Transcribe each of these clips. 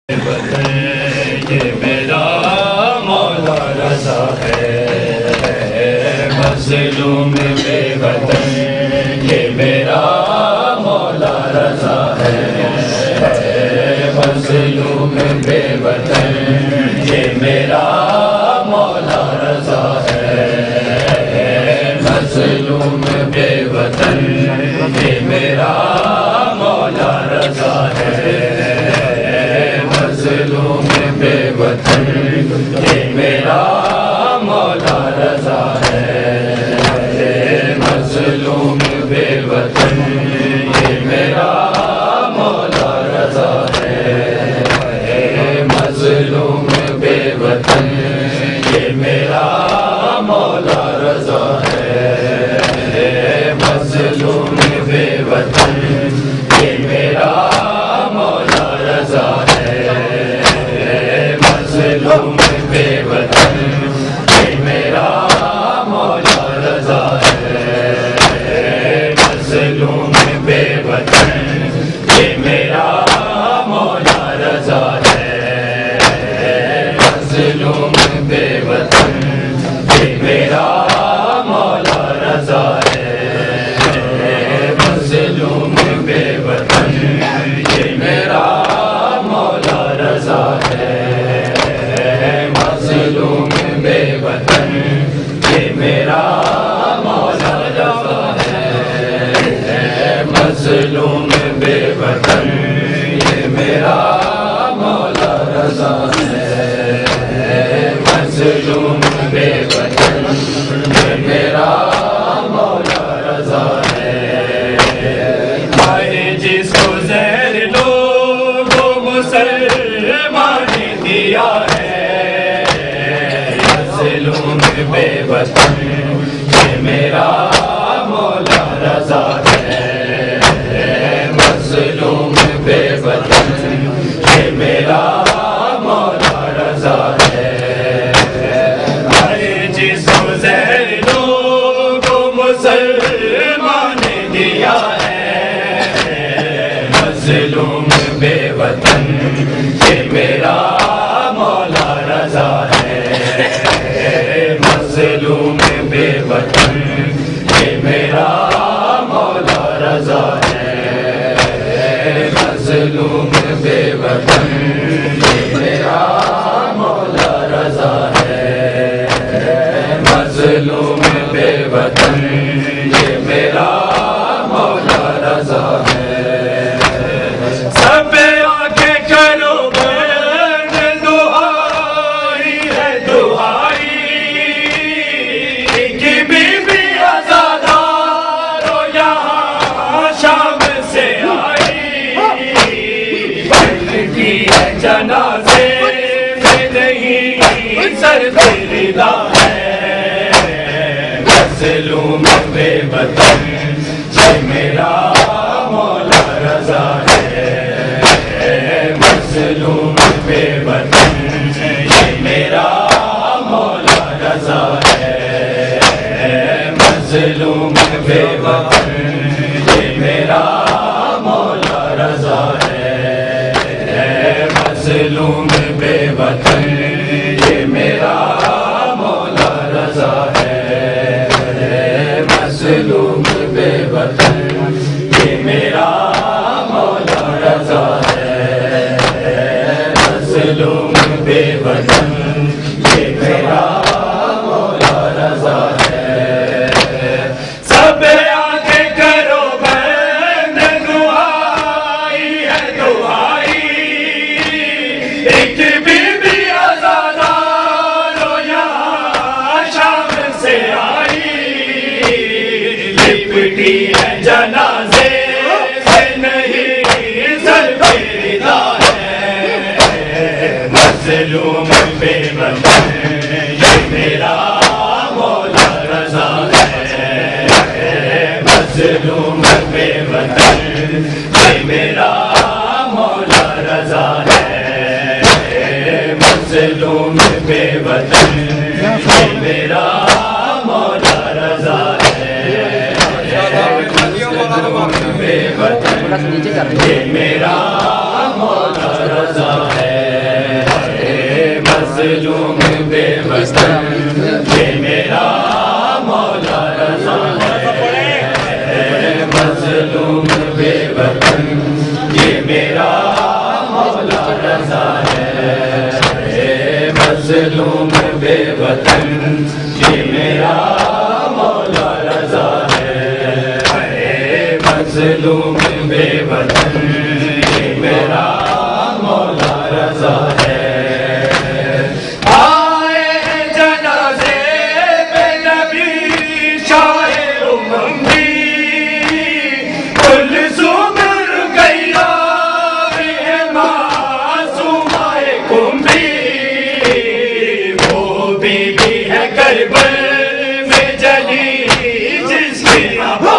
یہ میرا مولا رضا ہے، مظلوم بے وطن یہ میرا مولا رضا ہے، مظلوم بے وطن یہ میرا مولا رضا ہے، مظلوم بے وطن یہ میرا مولا رضا ہے، مظلوم بے وطن یہ میرا مولا رضا ہے، مظلوم بے وطن یہ میرا مولا رضا ہے، مظلوم بے وطن یہ میرا مولا رضا ہے، مظلوم بے وطن یہ میرا مولا رضا ہے، مظلوم بے وطن یہ میرا مولا رضا ہے، مظلوم بے وطن یہ میرا مولا رضا ہے، مظلوم بے وطن یہ میرا مولا رضا ہے، مظلوم بے وطن یہ میرا مولا رضا ہے، مظلوم بے وطن یہ میرا مولا رضا ہے، مظلوم بے وطن یہ میرا مولا رضا ہے، مظلوم بے وطن یہ میرا مولا رضا ہے، جس کو زہر لوگوں مسلمان دیا ہے، مظلوم بے وطن یہ میرا مولا رضا ہے، مظلوم بے وطن یہ میرا مولا رضا ہے، جس کو زہر لوگوں مسلمان دیا ہے، مظلوم بے وطن یہ میرا مولا رضا ہے، مظلوم بے وطن یہ میرا مولا رضا ہے، مظلوم بے وطن یہ میرا مولا رضا ہے، مظلوم بے وطن یہ میرا مولا رضا ہے، سب آنکھیں کرو بند دعائی ہے دعائی، کہ بی بی عزادارو یہاں شام سے آئی، کی ہے جنازے میں نہیں سر پہ ردا ہے، مظلوم بے وطن یہ میرا مولا رضا ہے، مظلوم بے وطن یہ میرا مولا رضا ہے، مظلوم بے وطن یہ میرا مولا رضا ہے، مظلوم بے وطن یہ میرا مولا رضا ہے، مظلوم بے وطن یہ میرا مولا رضا ہے، مظلوم بے وطن یہ میرا مولا رضا ہے، سب آنکھیں کرو بند دعائی ہے دعائی، ایک بی بی عزادارو یہاں شام سے آئی، لپٹی ہے جنازے سے نہیں سر پہ ردا ہے، مظلوم بے وطن یہ میرا مولا رضا ہے، مظلوم بے وطن یہ میرا مولا رضا ہے، مظلوم بے وطن یہ میرا مولا رضا ہے، مظلوم بے وطن یہ میرا مولا رضا ہے، مظلوم بے وطن یہ میرا مولا رضا ہے، مظلوم بے وطن یہ میرا مولا رضا ہے، مظلوم بے وطن یہ میرا مولا رضا ہے، مظلوم بے وطن یہ میرا مولا رضا ہے۔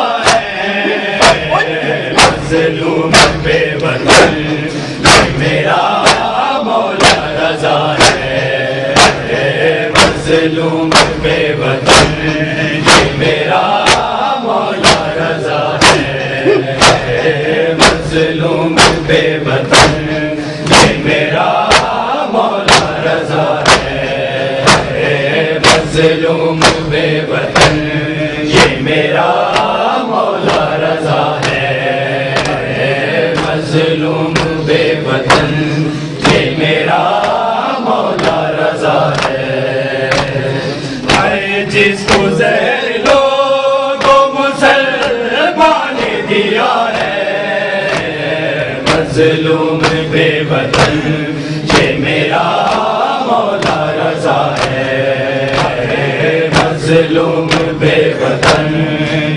مظلوم بے وطن یہ میرا مولا رضا ہے، مظلوم بے وطن یہ میرا مولا رضا ہے، مظلوم بے وطن یہ میرا مولا رضا ہے، مظلوم بے وطن یہ میرا مولا رضا ہے، مظلوم بے وطن یہ میرا مولا رضا ہے۔ جس کو زہر لوگوں مسلمان نے دیا ہے، مظلوم بے وطن یہ میرا مولا رضا ہے، مظلوم بے وطن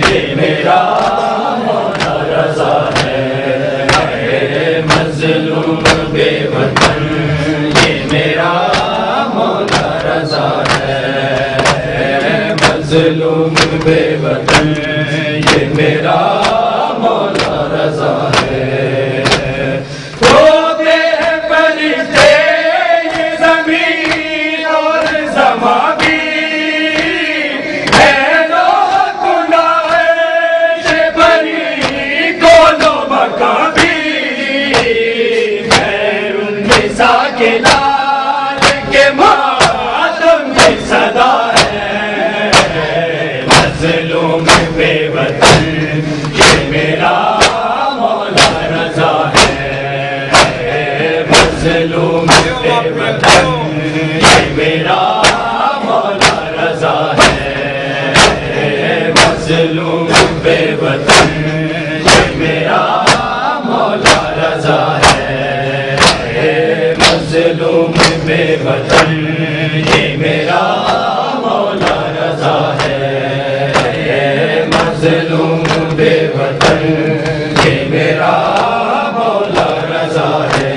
یہ میرا مولا رضا ہے، مظلوم بے وطن یہ میرا مولا رضا ہے، مظلوم بے وطن یہ میرا مولا رضا ہے۔ ہوتے ہیں فرشتے یہ زمین اور زماں بھی، ہے لوگ گناہ سے بھری دونوں مکان بھی، خیر النساء کے لال کے ماتم کی صدا ہے، مظلوم بے وطن یہ میرا مولا رضا ہے، مظلوم بے وطن یہ میرا مولا رضا ہے، مظلوم بے وطن یہ میرا مولا رضا ہے، مظلوم بے وطن یہ میرا مولا رضا ہے، مظلوم بے وطن یہ میرا مولا رضا ہے،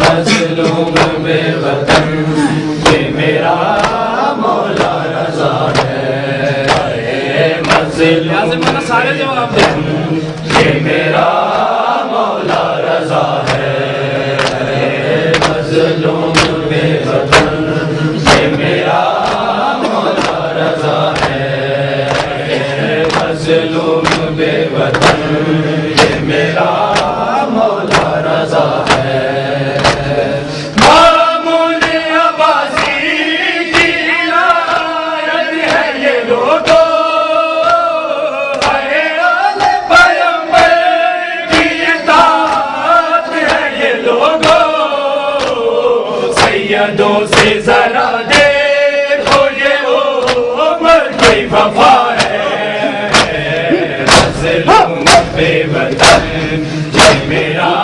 مظلوم بے وطن یہ میرا مولا رضا ہے، مظلوم یہ میرا مولا رضا ہے، مظلوم بے وطن یہ میرا مولا رضا ہے، مظلوم بے وطن یہ میرا مولا رضا ہے۔ مامون عباسی کی عنایت ہے یہ لوگوں، آل پیغمبر کی اطاعت ہے یہ لوگوں، سیدوں سے ذرا دیکھو یہ عمر کی وفا ہے، مظلوم بے وطن یہ میرا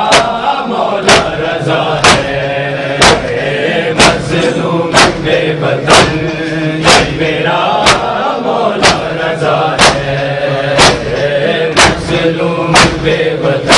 مولا رضا ہے، مظلوم بے وطن یہ میرا مولا رضا ہے، مظلوم بے وطن